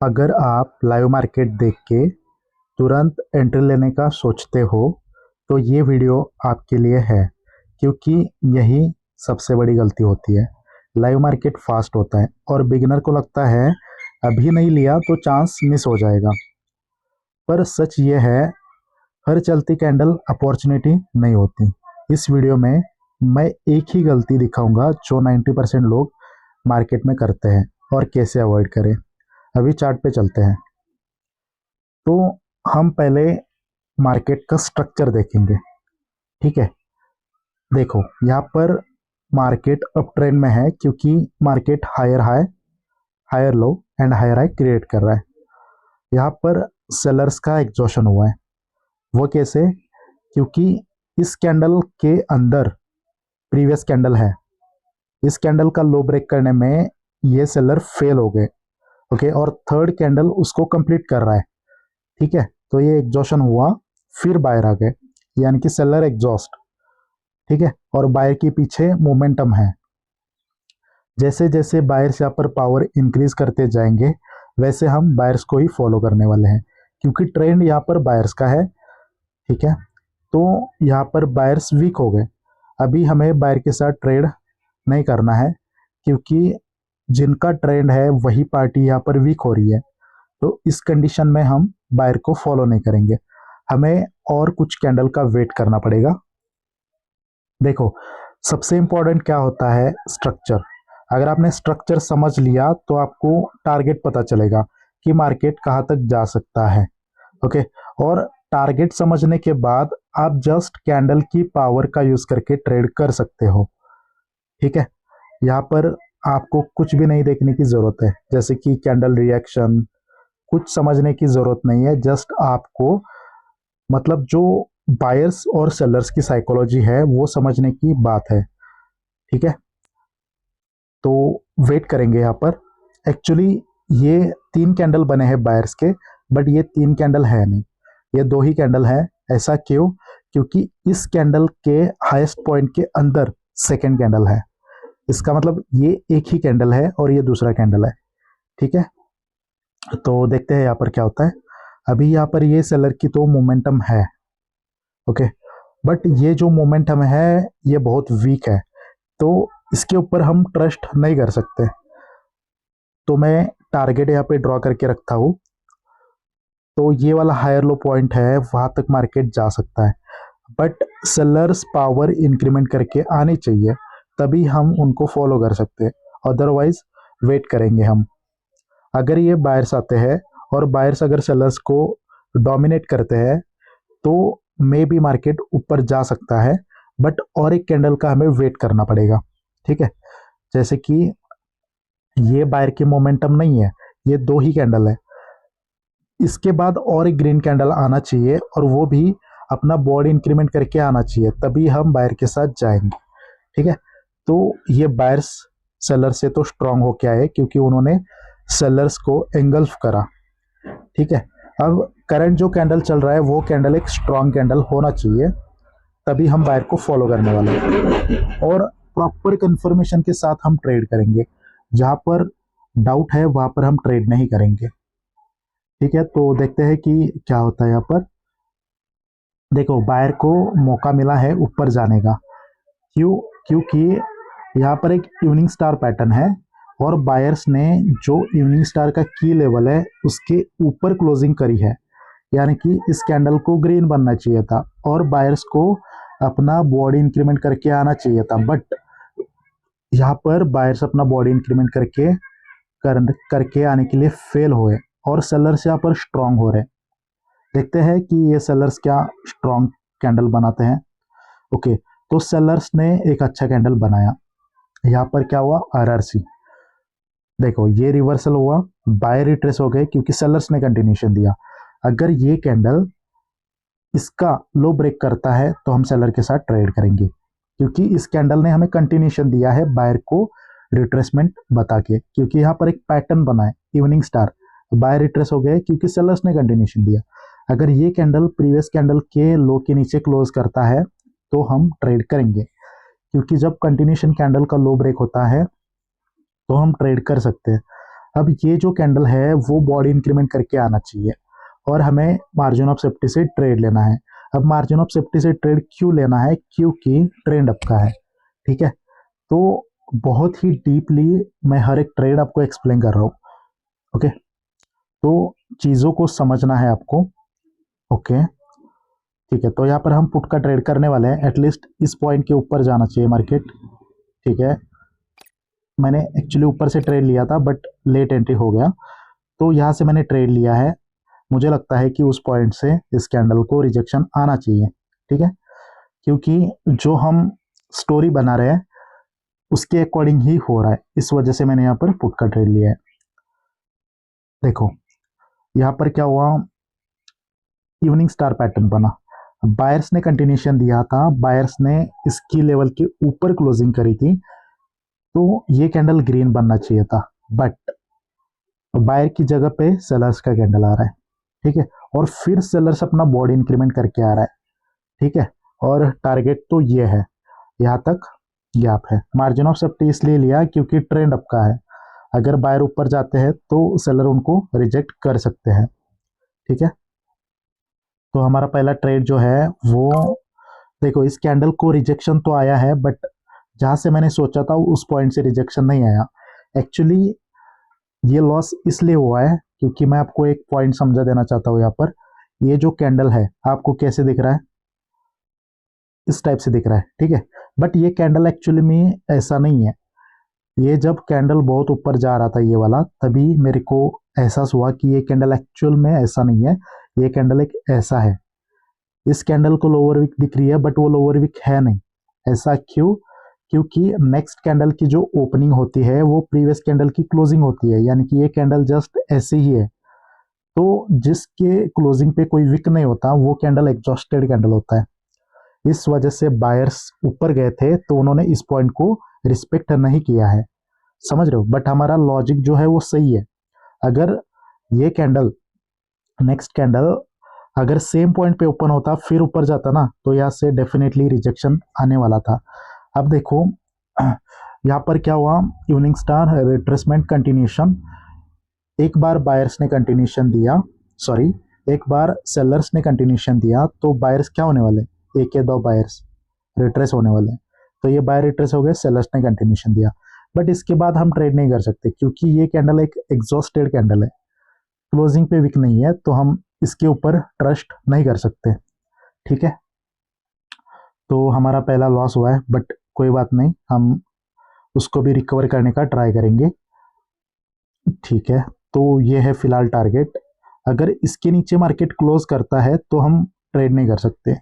अगर आप live market देख के तुरंत एंट्री लेने का सोचते हो तो ये वीडियो आपके लिए है, क्योंकि यही सबसे बड़ी गलती होती है। लाइव मार्केट फास्ट होता है और बिगिनर को लगता है अभी नहीं लिया तो चांस मिस हो जाएगा। पर सच ये है, हर चलती कैंडल अपॉर्चुनिटी नहीं होती। इस वीडियो में मैं एक ही गलती दिखाऊंगा जो 90% लोग मार्केट में करते हैं और कैसे अवॉइड करें। अभी चार्ट पे चलते हैं। तो हम पहले मार्केट का स्ट्रक्चर देखेंगे। ठीक है, देखो यहाँ पर मार्केट अप ट्रेंड में है क्योंकि market higher high, higher low and higher high create कर रहा है। यहाँ पर सेलर्स का एग्जॉशन हुआ है। वो कैसे? क्योंकि इस कैंडल के अंदर प्रीवियस कैंडल है, इस कैंडल का लो ब्रेक करने में ये सेलर फेल हो गए। ओके, और थर्ड कैंडल उसको कंप्लीट कर रहा है। ठीक है, तो ये एग्जॉशन हुआ, फिर बायर आ गए, यानी कि सेलर एग्जॉस्ट। ठीक है, और बायर के पीछे मोमेंटम है। जैसे जैसे बायर्स यहाँ पर पावर इंक्रीज करते जाएंगे वैसे हम बायर्स को ही फॉलो करने वाले हैं, क्योंकि ट्रेंड यहाँ पर बायर्स का है। ठीक है, तो यहाँ पर बायर्स वीक हो गए। अभी हमें बायर के साथ ट्रेड नहीं करना है, क्योंकि जिनका ट्रेंड है वही पार्टी यहाँ पर वीक हो रही है। तो इस कंडीशन में हम बायर को फॉलो नहीं करेंगे, हमें और कुछ कैंडल का वेट करना पड़ेगा। देखो, सबसे इंपॉर्टेंट क्या होता है? स्ट्रक्चर। अगर आपने स्ट्रक्चर समझ लिया तो आपको टारगेट पता चलेगा कि मार्केट कहाँ तक जा सकता है। ओके, और टारगेट समझने के बाद आप जस्ट कैंडल की पावर का यूज करके ट्रेड कर सकते हो। ठीक है, यहाँ पर आपको कुछ भी नहीं देखने की जरूरत है, जैसे कि कैंडल रिएक्शन, कुछ समझने की जरूरत नहीं है। जस्ट आपको मतलब जो बायर्स और सेलर्स की साइकोलॉजी है वो समझने की बात है। ठीक है, तो वेट करेंगे यहाँ पर। एक्चुअली ये 3 कैंडल बने हैं बायर्स के, बट ये 3 कैंडल है नहीं, ये 2 ही कैंडल है। ऐसा क्यों? क्योंकि इस कैंडल के हाईएस्ट पॉइंट के अंदर सेकेंड कैंडल है। इसका मतलब ये एक ही कैंडल है और ये दूसरा कैंडल है। ठीक है, तो देखते हैं यहाँ पर क्या होता है। अभी यहाँ पर ये सेलर की तो मोमेंटम है। ओके, बट ये जो मोमेंटम है ये बहुत वीक है, तो इसके ऊपर हम ट्रस्ट नहीं कर सकते। तो मैं टारगेट यहाँ पे ड्रॉ करके रखता हूँ। तो ये वाला हायर लो पॉइंट है, वहां तक मार्केट जा सकता है, बट सेलर्स पावर इंक्रीमेंट करके आनी चाहिए, तभी हम उनको फॉलो कर सकते हैं। अदरवाइज वेट करेंगे हम। अगर ये बायर्स आते हैं और बायर्स अगर सेलर्स को डोमिनेट करते हैं तो मे बी मार्केट ऊपर जा सकता है, बट और एक कैंडल का हमें वेट करना पड़ेगा। ठीक है, जैसे कि ये बायर की मोमेंटम नहीं है, ये 2 ही कैंडल है। इसके बाद और एक ग्रीन कैंडल आना चाहिए और वो भी अपना बॉडी इंक्रीमेंट करके आना चाहिए, तभी हम बायर के साथ जाएंगे। ठीक है, तो ये बायर्स सेलर से तो स्ट्रांग होके आए क्योंकि उन्होंने सेलर्स को एंगल्फ करा। ठीक है, अब करंट जो कैंडल चल रहा है वो कैंडल एक स्ट्रांग कैंडल होना चाहिए, तभी हम बायर को फॉलो करने वाले हैं और प्रॉपर कंफर्मेशन के साथ हम ट्रेड करेंगे। जहां पर डाउट है वहां पर हम ट्रेड नहीं करेंगे। ठीक है, तो देखते हैं कि क्या होता है यहाँ पर। देखो, बायर को मौका मिला है ऊपर जाने का। क्यों? क्योंकि यहाँ पर एक इवनिंग स्टार पैटर्न है और बायर्स ने जो इवनिंग स्टार का की लेवल है उसके ऊपर क्लोजिंग करी है, यानी कि इस कैंडल को ग्रीन बनना चाहिए था और बायर्स को अपना बॉडी इंक्रीमेंट करके आना चाहिए था, बट यहाँ पर बायर्स अपना बॉडी इंक्रीमेंट करके आने के लिए फेल हुए और सेलर्स यहाँ पर स्ट्रांग हो रहे। देखते हैं कि ये सेलर्स क्या स्ट्रांग कैंडल बनाते हैं। ओके, तो सेलर्स ने एक अच्छा कैंडल बनाया। यहाँ पर क्या हुआ? आरआरसी। देखो, ये रिवर्सल हुआ, बाय रिट्रेस हो गए क्योंकि सेलर्स ने कंटिन्यूशन दिया। अगर ये कैंडल इसका लो ब्रेक करता है तो हम सेलर के साथ ट्रेड करेंगे, क्योंकि इस कैंडल ने हमें कंटिन्यूशन दिया है बायर को रिट्रेसमेंट बता के, क्योंकि यहाँ पर एक पैटर्न बना है इवनिंग स्टार। बायर रिट्रेस हो गए क्योंकि सेलर्स ने कंटिन्यूशन दिया। अगर ये कैंडल प्रीवियस कैंडल के लो के नीचे क्लोज करता है तो हम ट्रेड करेंगे, क्योंकि जब कंटिन्यूशन कैंडल का लो ब्रेक होता है तो हम ट्रेड कर सकते हैं। अब ये जो कैंडल है वो बॉडी इंक्रीमेंट करके आना चाहिए और हमें मार्जिन ऑफ सेफ्टी से ट्रेड लेना है। अब मार्जिन ऑफ सेफ्टी से ट्रेड क्यों लेना है? क्योंकि ट्रेंड अप का है, ठीक है। तो बहुत ही डीपली मैं हर एक ट्रेड आपको एक्सप्लेन कर रहा हूँ, ओके। तो चीज़ों को समझना है आपको, ओके, ठीक है। तो यहाँ पर हम पुट का ट्रेड करने वाले हैं, एटलीस्ट इस पॉइंट के ऊपर जाना चाहिए मार्केट, ठीक है। मैंने एक्चुअली ऊपर से ट्रेड लिया था बट लेट एंट्री हो गया, तो यहाँ से मैंने ट्रेड लिया है। मुझे लगता है कि उस पॉइंट से इस कैंडल को रिजेक्शन आना चाहिए, ठीक है, क्योंकि जो हम स्टोरी बना रहे हैं उसके अकॉर्डिंग ही हो रहा है, इस वजह से मैंने यहाँ पर पुट का ट्रेड लिया है। देखो यहाँ पर क्या हुआ, इवनिंग स्टार पैटर्न बना, बायर्स ने कंटिन्यूशन दिया था, बायर्स ने इसकी लेवल के ऊपर क्लोजिंग करी थी, तो ये कैंडल ग्रीन बनना चाहिए था, बट बायर की जगह पे सेलर्स का कैंडल आ रहा है, ठीक है। और फिर सेलर्स अपना बॉडी इंक्रीमेंट करके आ रहा है, ठीक है। और टारगेट तो ये है, यहाँ तक गैप है। मार्जिन ऑफ सेफ्टी इसलिए लिया क्योंकि ट्रेंड अप का है, अगर बायर ऊपर जाते हैं तो सेलर उनको रिजेक्ट कर सकते हैं, ठीक है। तो हमारा पहला ट्रेड जो है वो, देखो इस कैंडल को रिजेक्शन तो आया है बट जहां से मैंने सोचा था उस पॉइंट से रिजेक्शन नहीं आया। एक्चुअली ये लॉस इसलिए हुआ है क्योंकि मैं आपको एक पॉइंट समझा देना चाहता हूँ। यहाँ पर ये जो कैंडल है आपको कैसे दिख रहा है, इस टाइप से दिख रहा है, ठीक है। बट ये कैंडल एक्चुअली में ऐसा नहीं है। ये जब कैंडल बहुत ऊपर जा रहा था ये वाला, तभी मेरे को एहसास हुआ कि ये कैंडल एक्चुअल में ऐसा नहीं है, ये कैंडल एक ऐसा है। इस कैंडल को लोअर वीक दिख रही है बट वो लोअर वीक है नहीं। ऐसा क्यों? क्योंकि नेक्स्ट कैंडल की जो ओपनिंग होती है वो प्रीवियस कैंडल की क्लोजिंग होती है, यानी कि ये कैंडल जस्ट ऐसे ही है। तो जिसके क्लोजिंग पे कोई विक नहीं होता वो कैंडल एग्जॉस्टेड कैंडल होता है। इस वजह से बायर्स ऊपर गए थे तो उन्होंने इस पॉइंट को रिस्पेक्ट नहीं किया है, समझ रहे हो। बट हमारा लॉजिक जो है वो सही है। अगर ये कैंडल, नेक्स्ट कैंडल अगर सेम पॉइंट पे ओपन होता फिर ऊपर जाता ना, तो यहाँ से डेफिनेटली रिजेक्शन आने वाला था। अब देखो यहाँ पर क्या हुआ, इवनिंग स्टार रिट्रेसमेंट कंटिन्यूशन, एक बार बायर्स ने कंटिन्यूशन दिया, सॉरी एक बार सेलर्स ने कंटिन्यूशन दिया, तो बायर्स क्या होने वाले, एक या दो बायर्स रिट्रेस होने वाले। तो ये बायर रिट्रेस हो गए, सेलर्स ने कंटिन्यूशन दिया, बट इसके बाद हम ट्रेड नहीं कर सकते क्योंकि ये कैंडल एक एग्जॉस्टेड कैंडल है, क्लोजिंग पे विक नहीं है, तो हम इसके ऊपर ट्रस्ट नहीं कर सकते, ठीक है। तो हमारा पहला लॉस हुआ है बट कोई बात नहीं, हम उसको भी रिकवर करने का ट्राई करेंगे, ठीक है। तो ये है फिलहाल टारगेट। अगर इसके नीचे मार्केट क्लोज करता है तो हम ट्रेड नहीं कर सकते।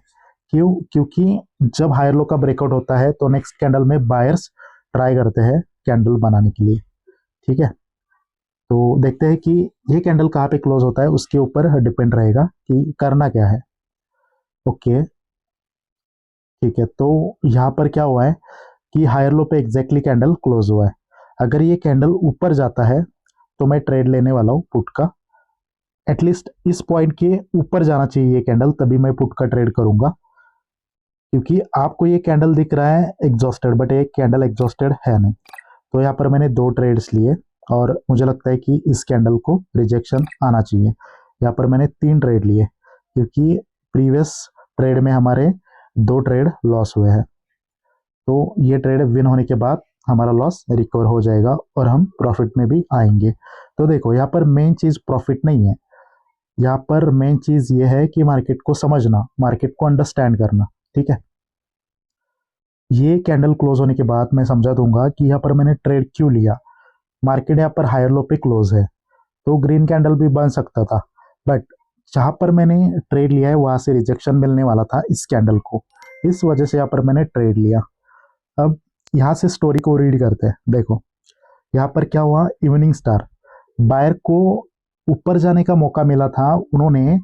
क्यों? क्योंकि जब हायर लो का ब्रेकआउट होता है तो नेक्स्ट कैंडल में बायर्स ट्राई करते हैं कैंडल बनाने के लिए, ठीक है। तो देखते हैं कि ये कैंडल कहाँ पे क्लोज होता है, उसके ऊपर डिपेंड रहेगा कि करना क्या है, ओके, ठीक है। तो यहाँ पर क्या हुआ है कि हायर लो पे एग्जैक्टली कैंडल क्लोज हुआ है। अगर ये कैंडल ऊपर जाता है तो मैं ट्रेड लेने वाला हूँ पुट का, एटलीस्ट इस पॉइंट के ऊपर जाना चाहिए ये कैंडल, तभी मैं पुट का ट्रेड करूंगा। क्योंकि आपको ये कैंडल दिख रहा है एग्जॉस्टेड बट एक कैंडल एग्जॉस्टेड है नहीं। तो यहाँ पर मैंने दो ट्रेड्स लिए और मुझे लगता है कि इस कैंडल को रिजेक्शन आना चाहिए। यहाँ पर मैंने 3 ट्रेड लिए क्योंकि प्रीवियस ट्रेड में हमारे 2 ट्रेड लॉस हुए हैं। तो ये ट्रेड विन होने के बाद हमारा लॉस रिकवर हो जाएगा और हम प्रॉफिट में भी आएंगे। तो देखो यहाँ पर मेन चीज़ प्रॉफिट नहीं है, यहाँ पर मेन चीज़ ये है कि मार्केट को समझना, मार्केट को अंडरस्टैंड करना, ठीक है। ये कैंडल क्लोज होने के बाद मैं समझा दूंगा कि यहाँ पर मैंने ट्रेड क्यों लिया। मार्केट यहाँ पर हायर लो पे क्लोज है तो ग्रीन कैंडल भी बन सकता था, बट जहाँ पर मैंने ट्रेड लिया है वहाँ से रिजेक्शन मिलने वाला था इस कैंडल को, इस वजह से यहाँ पर मैंने ट्रेड लिया। अब यहाँ से स्टोरी को रीड करते हैं। देखो यहाँ पर क्या हुआ, इवनिंग स्टार बायर को ऊपर जाने का मौका मिला था, उन्होंने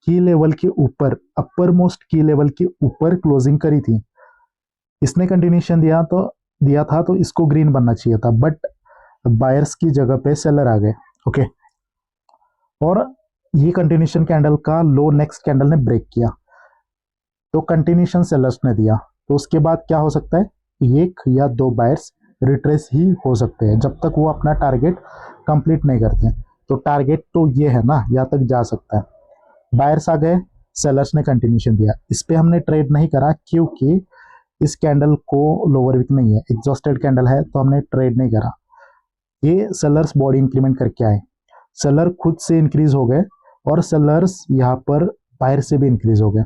की लेवल के ऊपर, अपर मोस्ट की लेवल के ऊपर क्लोजिंग करी थी। इसने कंटिन्यूशन दिया था तो इसको ग्रीन बनना चाहिए था, बट बायर्स की जगह पे सेलर आ गए, ओके। और ये कंटिन्यूशन कैंडल का लो नेक्स्ट कैंडल ने ब्रेक किया, तो कंटिन्यूशन सेलर्स ने दिया, तो उसके बाद क्या हो सकता है, एक या दो बायर्स रिट्रेस ही हो सकते हैं जब तक वो अपना टारगेट कंप्लीट नहीं करते हैं। तो टारगेट तो ये है ना, यहाँ तक जा सकता है। बायर्स आ गए, सेलर्स ने कंटिन्यूशन दिया, इस पे हमने ट्रेड नहीं करा क्योंकि इस कैंडल को लोअर विक नहीं है, एग्जॉस्टेड कैंडल है, तो हमने ट्रेड नहीं करा। ये सेलर्स बॉडी इंक्रीमेंट करके आए, सेलर खुद से इंक्रीज हो गए और सेलर्स यहाँ पर बायर से भी इंक्रीज हो गए।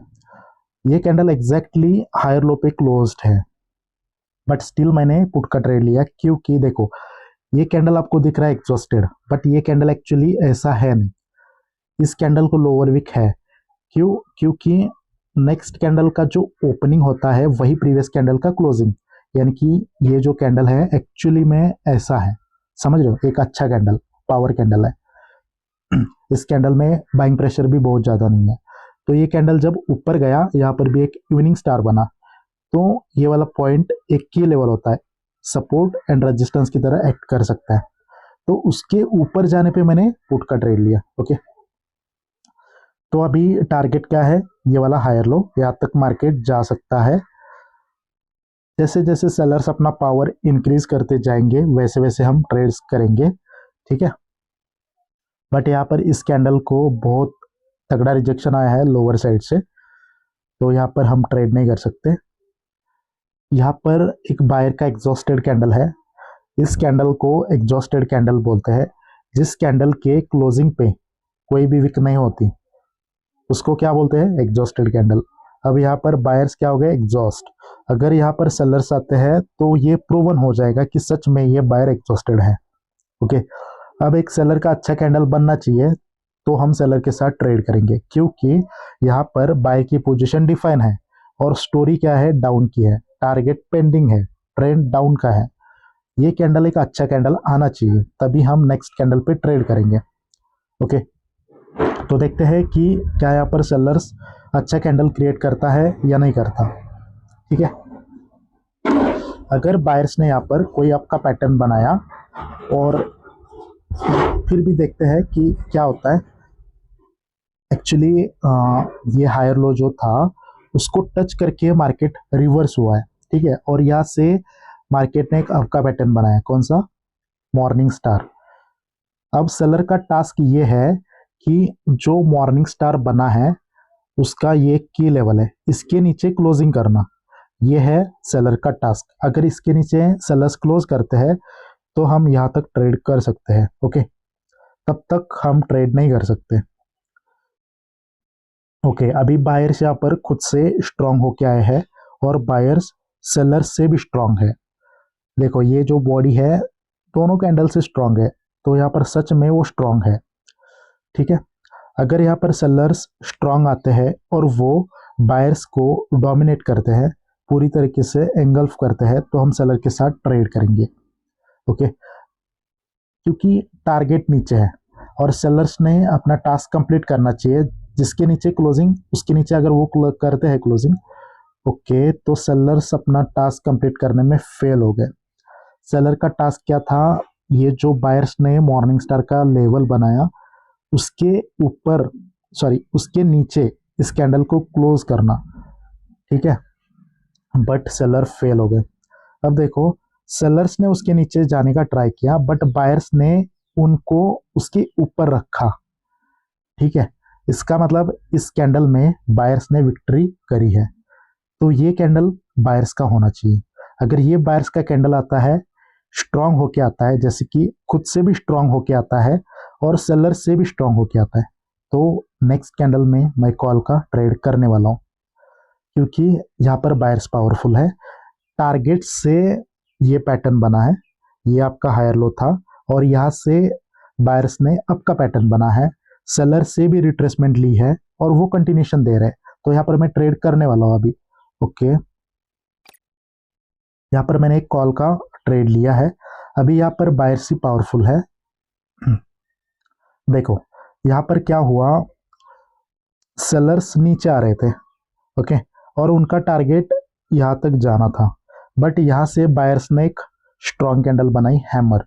ये कैंडल एग्जैक्टली हायर लो पे क्लोज्ड है, बट स्टिल मैंने पुट का ट्रेड लिया क्योंकि देखो ये कैंडल आपको दिख रहा है एग्जॉस्टेड, बट ये कैंडल एक्चुअली ऐसा है नहीं, इस कैंडल को लोअर विक है। क्यों? क्योंकि नेक्स्ट कैंडल का जो ओपनिंग होता है वही प्रीवियस कैंडल का क्लोजिंग, यानी कि ये जो कैंडल है एक्चुअली में ऐसा है, समझ रहे हो, एक अच्छा कैंडल, पावर कैंडल है। इस कैंडल में बाइंग प्रेशर भी बहुत ज़्यादा नहीं है। तो ये कैंडल जब ऊपर गया, यहाँ पर भी एक इवनिंग स्टार बना, तो ये वाला पॉइंट एक की लेवल होता है, सपोर्ट एंड रेजिस्टेंस की तरह एक्ट कर सकता है। तो उसके ऊपर जाने पे मैंने पुट का ट्रेड लिया। ओके, तो अभी टारगेट क्या है, ये वाला हायर लो, यहाँ तक मार्केट जा सकता है। जैसे जैसे सेलर्स अपना पावर इंक्रीज करते जाएंगे वैसे वैसे हम ट्रेड्स करेंगे, ठीक है। बट यहाँ पर इस कैंडल को बहुत तगड़ा रिजेक्शन आया है लोअर साइड से, तो यहाँ पर हम ट्रेड नहीं कर सकते। यहाँ पर एक बायर का एग्जॉस्टेड कैंडल है, इस कैंडल को एग्जॉस्टेड कैंडल बोलते हैं। जिस कैंडल के क्लोजिंग पे कोई भी विक नहीं होती उसको क्या बोलते हैं, एग्जॉस्टेड कैंडल। अब यहाँ पर बायर्स क्या हो गए, एग्जॉस्ट। अगर यहाँ पर सेलर्स आते हैं तो ये प्रूवन हो जाएगा कि सच में ये बायर एग्जॉस्टेड है। ओके, अब एक सेलर का अच्छा कैंडल बनना चाहिए तो हम सेलर के साथ ट्रेड करेंगे, क्योंकि यहाँ पर बाय की पोजीशन डिफाइन है और स्टोरी क्या है, डाउन की है, टारगेट पेंडिंग है, ट्रेंड डाउन का है। ये कैंडल एक अच्छा कैंडल आना चाहिए, तभी हम नेक्स्ट कैंडल पे ट्रेड करेंगे। ओके, तो देखते हैं कि क्या यहाँ पर सेलर्स अच्छा कैंडल क्रिएट करता है या नहीं करता, ठीक है। अगर बायर्स ने यहाँ पर कोई आपका पैटर्न बनाया और फिर भी देखते हैं कि क्या होता है। एक्चुअली ये हायर लो जो था उसको टच करके मार्केट रिवर्स हुआ है, ठीक है, और यहाँ से मार्केट ने एक आपका पैटर्न बनाया, कौन सा, मॉर्निंग स्टार। अब सेलर का टास्क ये है कि जो मॉर्निंग स्टार बना है उसका ये की लेवल है, इसके नीचे क्लोजिंग करना, ये है सेलर का टास्क। अगर इसके नीचे सेलर्स क्लोज करते हैं तो हम यहाँ तक ट्रेड कर सकते हैं। ओके, तब तक हम ट्रेड नहीं कर सकते। ओके, अभी बायर्स यहाँ पर खुद से स्ट्रांग होके आए हैं और बायर्स सेलर्स से भी स्ट्रांग है। देखो ये जो बॉडी है दोनों कैंडल से स्ट्रांग है, तो यहाँ पर सच में वो स्ट्रांग है, ठीक है। अगर यहाँ पर सेलर्स स्ट्रांग आते हैं और वो बायर्स को डोमिनेट करते हैं, पूरी तरीके से एंगल्फ करते हैं, तो हम सेलर के साथ ट्रेड करेंगे। ओके, क्योंकि टारगेट नीचे है और सेलर्स ने अपना टास्क कंप्लीट करना चाहिए, जिसके नीचे क्लोजिंग उसके नीचे अगर वो करते हैं क्लोजिंग, ओके, तो सेलर्स अपना टास्क कंप्लीट करने में फेल हो गए। सेलर का टास्क क्या था, ये जो बायर्स ने मॉर्निंग स्टार का लेवल बनाया उसके ऊपर, सॉरी उसके नीचे इस कैंडल को क्लोज करना, ठीक है, बट सेलर फेल हो गए। अब देखो सेलर्स ने उसके नीचे जाने का ट्राई किया बट बायर्स ने उनको उसके ऊपर रखा, ठीक है। इसका मतलब इस कैंडल में बायर्स ने विक्ट्री करी है, तो ये कैंडल बायर्स का होना चाहिए। अगर ये बायर्स का कैंडल आता है, स्ट्रांग होके आता है, जैसे कि खुद से भी स्ट्रांग होके आता है और सेलर से भी स्ट्रांग होके आता है, तो नेक्स्ट कैंडल में मैं कॉल का ट्रेड करने वाला हूँ, क्योंकि यहाँ पर बायर्स पावरफुल है। टारगेट से ये पैटर्न बना है, ये आपका हायर लो था और यहाँ से बायर्स ने आपका पैटर्न बना है, सेलर से भी रिट्रेसमेंट ली है और वो कंटिन्यूशन दे रहे हैं, तो यहाँ पर मैं ट्रेड करने वाला हूँ अभी। ओके, यहाँ पर मैंने एक कॉल का ट्रेड लिया है, अभी यहाँ पर बायर्स ही पावरफुल है। देखो यहाँ पर क्या हुआ, सेलर्स नीचे आ रहे थे, ओके, और उनका टारगेट यहाँ तक जाना था, बट यहाँ से बायर्स ने एक स्ट्रॉन्ग कैंडल बनाई हैमर,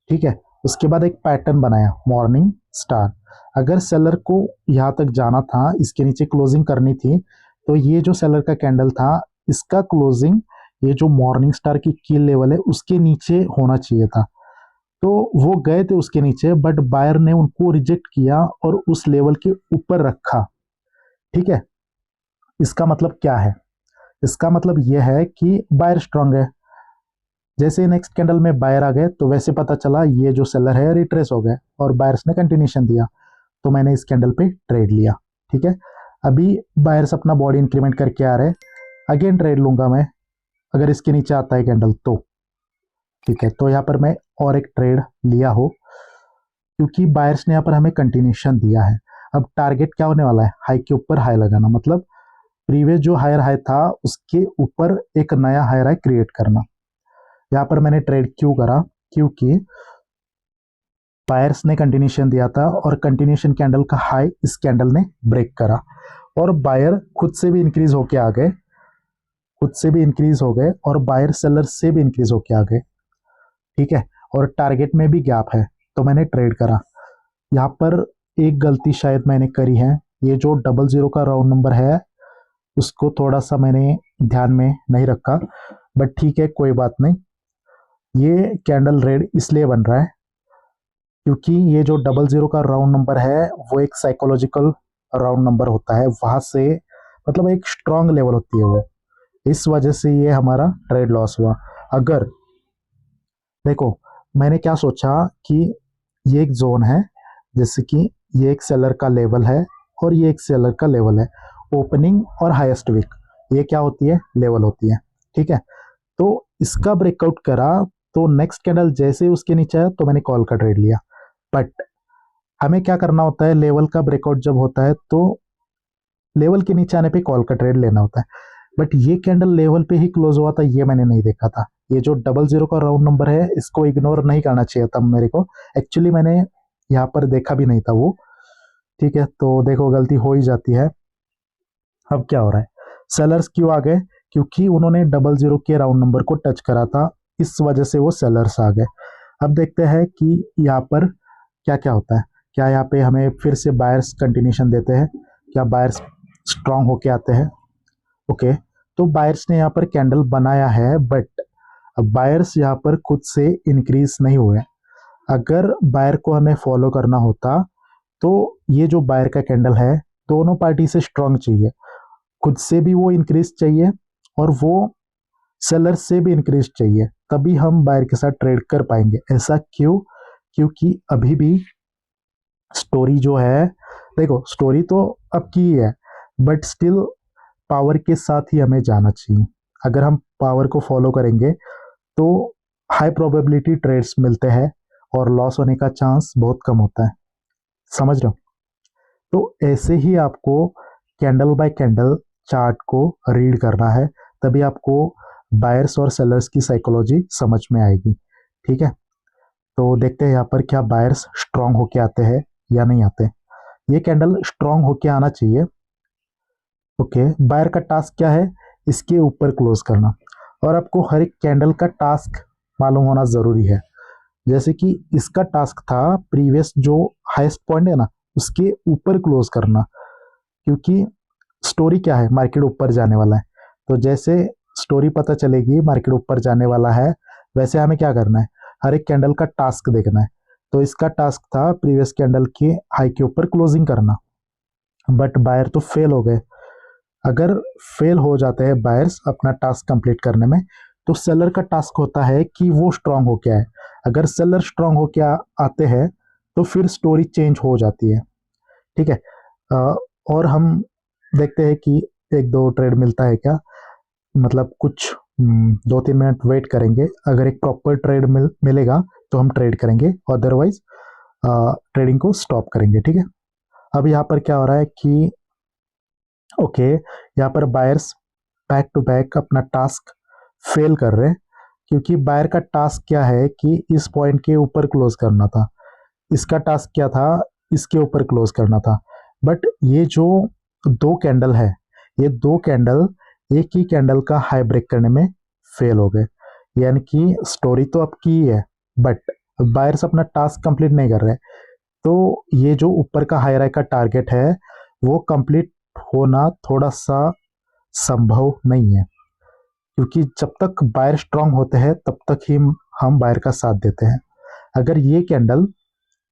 ठीक है, उसके बाद एक पैटर्न बनाया मॉर्निंग स्टार। अगर सेलर को यहाँ तक जाना था, इसके नीचे क्लोजिंग करनी थी, तो ये जो सेलर का कैंडल था इसका क्लोजिंग ये जो मॉर्निंग स्टार की कील लेवल है उसके नीचे होना चाहिए था, तो वो गए थे उसके नीचे, बट बायर ने उनको रिजेक्ट किया और उस लेवल के ऊपर रखा। ठीक है, इसका मतलब क्या है? इसका मतलब यह है कि बायर स्ट्रांग है। जैसे नेक्स्ट कैंडल में बायर आ गए तो वैसे पता चला ये जो सेलर है रिट्रेस हो गए और बायर्स ने कंटिन्यूशन दिया, तो मैंने इस कैंडल पे ट्रेड लिया। ठीक है, अभी बायर्स अपना बॉडी इंक्रीमेंट करके आ रहे, अगेन ट्रेड लूंगा मैं अगर इसके नीचे आता है कैंडल तो। ठीक है, तो यहाँ पर मैं और एक ट्रेड लिया हो, क्योंकि बायर्स ने यहाँ पर हमें कंटिन्यूशन दिया है। अब टारगेट क्या होने वाला है? हाई के ऊपर हाई लगाना, मतलब प्रीवियस जो हायर हाई था उसके ऊपर एक नया हायर हाई क्रिएट करना। यहाँ पर मैंने ट्रेड क्यों करा? क्योंकि बायर्स ने कंटिन्यूशन दिया था और कंटिन्यूशन कैंडल का हाई इस कैंडल ने ब्रेक करा और बायर खुद से भी इंक्रीज होके आ गए, खुद से भी इंक्रीज हो गए और बायर सेलर से भी इंक्रीज होके आ गए। ठीक है, और टारगेट में भी गैप है, तो मैंने ट्रेड करा। यहाँ पर एक गलती शायद मैंने करी है, ये जो 00 का राउंड नंबर है उसको थोड़ा सा मैंने ध्यान में नहीं रखा, बट ठीक है कोई बात नहीं। ये कैंडल रेड इसलिए बन रहा है क्योंकि ये जो 00 का राउंड नंबर है वो एक साइकोलॉजिकल राउंड नंबर होता है, वहां से मतलब एक स्ट्रांग लेवल होती है वो, इस वजह से ये हमारा ट्रेड लॉस हुआ। अगर देखो मैंने क्या सोचा कि ये एक जोन है, जैसे कि ये एक सेलर का लेवल है और ये एक सेलर का लेवल है, ओपनिंग और हाईएस्ट विक ये क्या होती है? लेवल होती है। ठीक है, तो इसका ब्रेकआउट करा तो नेक्स्ट कैंडल जैसे ही उसके नीचे आया तो मैंने कॉल का ट्रेड लिया। बट हमें क्या करना होता है? लेवल का ब्रेकआउट जब होता है तो लेवल के नीचे आने पे कॉल का ट्रेड लेना होता है, बट ये कैंडल लेवल पे ही क्लोज हुआ था, ये मैंने नहीं देखा था। ये जो 00 का राउंड नंबर है इसको इग्नोर नहीं करना चाहिए था मेरे को, एक्चुअली मैंने यहाँ पर देखा भी नहीं था वो। ठीक है, तो देखो गलती हो ही जाती है। अब क्या हो रहा है? सेलर्स क्यों आ गए? क्योंकि उन्होंने 00 के राउंड नंबर को टच करा था, इस वजह से वो सेलर्स आ गए। अब देखते हैं कि यहाँ पर क्या क्या होता है। क्या यहाँ पे हमें फिर से बायर्स कंटिन्यूशन देते हैं? क्या बायर्स स्ट्रांग होके आते हैं? ओके, तो बायर्स ने यहाँ पर कैंडल बनाया है, बट अब बायर्स यहाँ पर खुद से इंक्रीज नहीं हुए। अगर बायर को हमें फॉलो करना होता तो ये जो बायर का कैंडल है दोनों पार्टी से स्ट्रांग चाहिए, खुद से भी वो इंक्रीज चाहिए और वो सेलर से भी इंक्रीज चाहिए, तभी हम बायर के साथ ट्रेड कर पाएंगे। ऐसा क्यों? क्योंकि अभी भी स्टोरी जो है, देखो स्टोरी तो अब की है, बट स्टिल पावर के साथ ही हमें जाना चाहिए। अगर हम पावर को फॉलो करेंगे तो हाई प्रोबेबिलिटी ट्रेड्स मिलते हैं और लॉस होने का चांस बहुत कम होता है। समझ रहे हो? तो ऐसे ही आपको कैंडल बाय कैंडल चार्ट को रीड करना है, तभी आपको बायर्स और सेलर्स की साइकोलॉजी समझ में आएगी। ठीक है, तो देखते हैं यहाँ पर क्या बायर्स स्ट्रांग होके आते हैं या नहीं आते। ये कैंडल स्ट्रांग होके आना चाहिए। ओके, बायर का टास्क क्या है? इसके ऊपर क्लोज करना, और आपको हर एक कैंडल का टास्क मालूम होना ज़रूरी है। जैसे कि इसका टास्क था प्रीवियस जो हाईएस्ट पॉइंट है ना उसके ऊपर क्लोज करना, क्योंकि स्टोरी क्या है? मार्केट ऊपर जाने वाला है, तो जैसे स्टोरी पता चलेगी मार्केट ऊपर जाने वाला है, वैसे हमें क्या करना है? हर एक कैंडल का टास्क देखना है। तो इसका टास्क था प्रीवियस कैंडल के हाई के ऊपर क्लोजिंग करना, बट बायर तो फेल हो गए। अगर फेल हो जाते हैं बायर्स अपना टास्क कंप्लीट करने में, तो सेलर का टास्क होता है कि वो स्ट्रांग हो क्या है। अगर सेलर स्ट्रांग हो क्या आते हैं तो फिर स्टोरी चेंज हो जाती है। ठीक है, और हम देखते हैं कि एक दो ट्रेड मिलता है क्या, मतलब कुछ 2-3 मिनट वेट करेंगे, अगर एक प्रॉपर ट्रेड मिलेगा तो हम ट्रेड करेंगे, अदरवाइज ट्रेडिंग को स्टॉप करेंगे। ठीक है, अब यहाँ पर क्या हो रहा है कि ओके, यहाँ पर बायर्स बैक टू बैक अपना टास्क फेल कर रहे हैं, क्योंकि बायर का टास्क क्या है कि इस पॉइंट के ऊपर क्लोज करना था, इसका टास्क क्या था? इसके ऊपर क्लोज करना था। बट ये जो दो कैंडल है, ये दो कैंडल एक ही कैंडल का हाई ब्रेक करने में फेल हो गए, यानी कि स्टोरी तो अब की है बट बायर्स अपना टास्क कंप्लीट नहीं कर रहे। तो ये जो ऊपर का हाई राई का टारगेट है वो कंप्लीट होना थोड़ा सा संभव नहीं है, क्योंकि जब तक बायर स्ट्रांग होते हैं तब तक ही हम बायर का साथ देते हैं। अगर ये कैंडल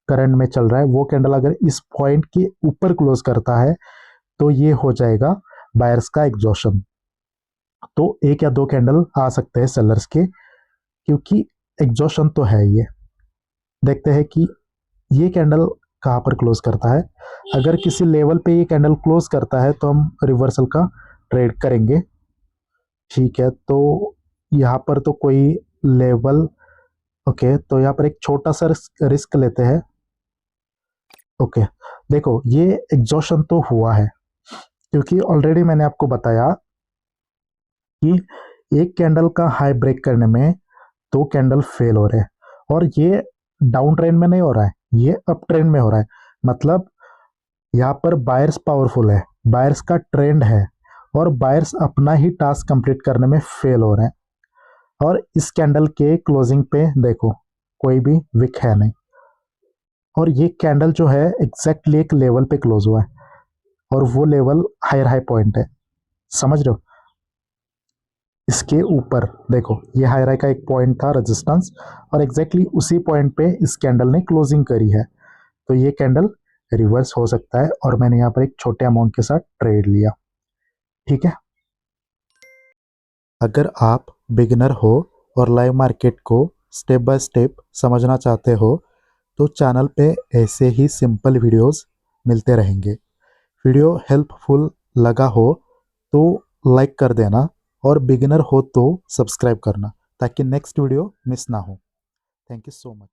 करंट में चल रहा है, वो कैंडल अगर इस पॉइंट के ऊपर क्लोज करता है तो ये हो जाएगा बायर्स का एग्जॉशन। तो एक या दो कैंडल आ सकते हैं सेलर्स के, क्योंकि एग्जॉशन तो है ये। देखते हैं कि ये कैंडल कहाँ पर क्लोज करता है। अगर किसी लेवल पे ये कैंडल क्लोज करता है तो हम रिवर्सल का ट्रेड करेंगे। ठीक है, तो यहाँ पर तो कोई लेवल, ओके, तो यहाँ पर एक छोटा सा रिस्क लेते हैं। ओके, देखो ये एग्जॉशन तो हुआ है, क्योंकि ऑलरेडी मैंने आपको बताया कि एक कैंडल का हाई ब्रेक करने में दो कैंडल फेल हो रहे हैं, और ये डाउन ट्रेंड में नहीं हो रहा है, ये अप ट्रेंड में हो रहा है। मतलब यहाँ पर बायर्स पावरफुल है, बायर्स का ट्रेंड है, और बायर्स अपना ही टास्क कंप्लीट करने में फेल हो रहे हैं। और इस कैंडल के क्लोजिंग पे देखो कोई भी विक है नहीं, और ये कैंडल जो है एग्जैक्टली एक लेवल पे क्लोज हुआ है, और वो लेवल हायर हाई पॉइंट है, समझ रहे हो। इसके ऊपर देखो ये हायर हाई का एक पॉइंट था रेजिस्टेंस, और एग्जैक्टली उसी पॉइंट पे इस कैंडल ने क्लोजिंग करी है। तो ये कैंडल रिवर्स हो सकता है, और मैंने यहाँ पर एक छोटे अमाउंट के साथ ट्रेड लिया। ठीक है, अगर आप बिगिनर हो और लाइव मार्केट को स्टेप बाय स्टेप समझना चाहते हो तो चैनल पे ऐसे ही सिंपल वीडियोस मिलते रहेंगे। वीडियो हेल्पफुल लगा हो तो लाइक कर देना, और बिगिनर हो तो सब्सक्राइब करना, ताकि नेक्स्ट वीडियो मिस ना हो। Thank you so much.